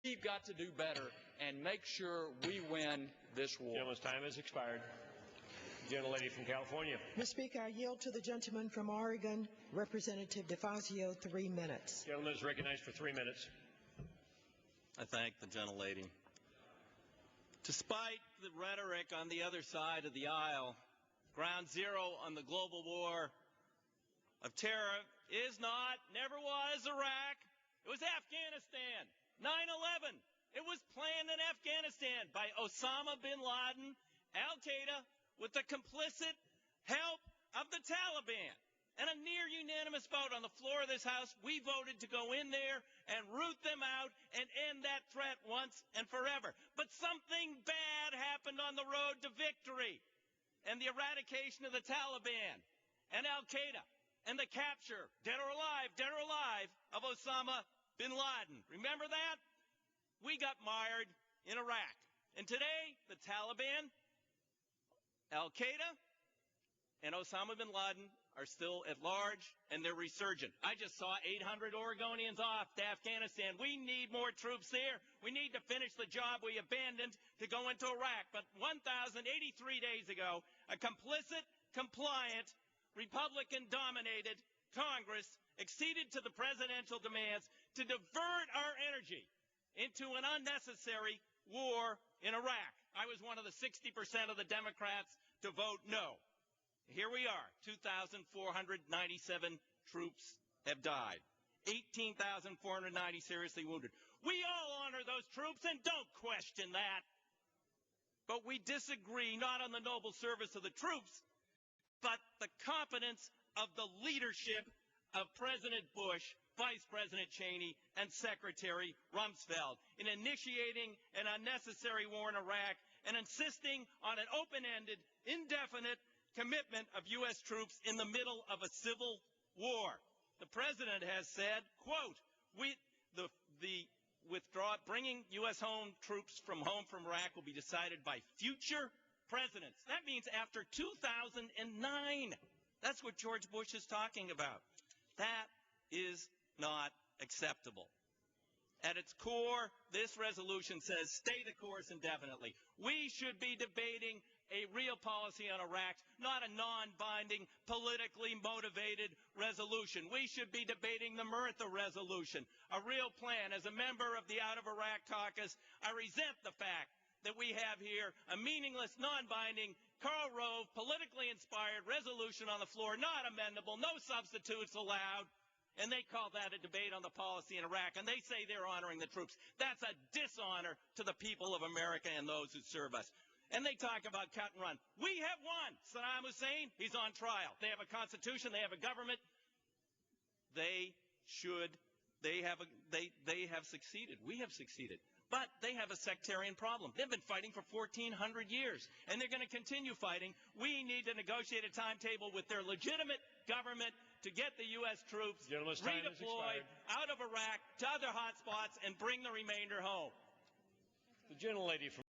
We've got to do better and make sure we win this war. Gentleman's time has expired. Gentlelady from California. Mr. Speaker, I yield to the gentleman from Oregon, Representative DeFazio, 3 minutes. Gentleman is recognized for 3 minutes. I thank the gentlelady. Despite the rhetoric on the other side of the aisle, ground zero on the global war of terror is not, never was Iraq. It was Afghanistan. 9/11. It was planned in Afghanistan by Osama bin Laden, Al-Qaeda, with the complicit help of the Taliban. And a near unanimous vote on the floor of this House, we voted to go in there and root them out and end that threat once and forever. But something bad happened on the road to victory, and the eradication of the Taliban and Al-Qaeda and the capture, dead or alive, of Osama bin Laden. Remember that? We got mired in Iraq. And today, the Taliban, Al-Qaeda, and Osama bin Laden are still at large, and they're resurgent. I just saw 800 Oregonians off to Afghanistan. We need more troops there. We need to finish the job we abandoned to go into Iraq. But 1,083 days ago, a complicit, compliant, Republican-dominated Congress acceded to the presidential demands to divert our energy into an unnecessary war in Iraq. I was one of the 60% of the Democrats to vote no. Here we are, 2,497 troops have died, 18,490 seriously wounded. We all honor those troops and don't question that. But we disagree not on the noble service of the troops, but the competence of the leadership of President Bush, Vice President Cheney, and Secretary Rumsfeld in initiating an unnecessary war in Iraq and insisting on an open-ended, indefinite commitment of U.S. troops in the middle of a civil war. The President has said, quote, the bringing U.S. troops from Iraq will be decided by future presidents. That means after 2009. That's what George Bush is talking about. That is not acceptable. At its core, this resolution says stay the course indefinitely. We should be debating a real policy on Iraq, not a non-binding, politically motivated resolution. We should be debating the Murtha resolution, a real plan. As a member of the Out of Iraq caucus, I resent the fact that we have here a meaningless, non-binding, Karl Rove, politically inspired resolution on the floor, not amendable, no substitutes allowed. And they call that a debate on the policy in Iraq, and they say they're honoring the troops. That's a dishonor to the people of America and those who serve us. And they talk about cut and run. We have won. Saddam Hussein, he's on trial. They have a constitution. They have a government. They have succeeded. We have succeeded. But they have a sectarian problem. They've been fighting for 1,400 years, and they're going to continue fighting. We need to negotiate a timetable with their legitimate government to get the U.S. troops redeployed out of Iraq to other hot spots and bring the remainder home. The gentlelady from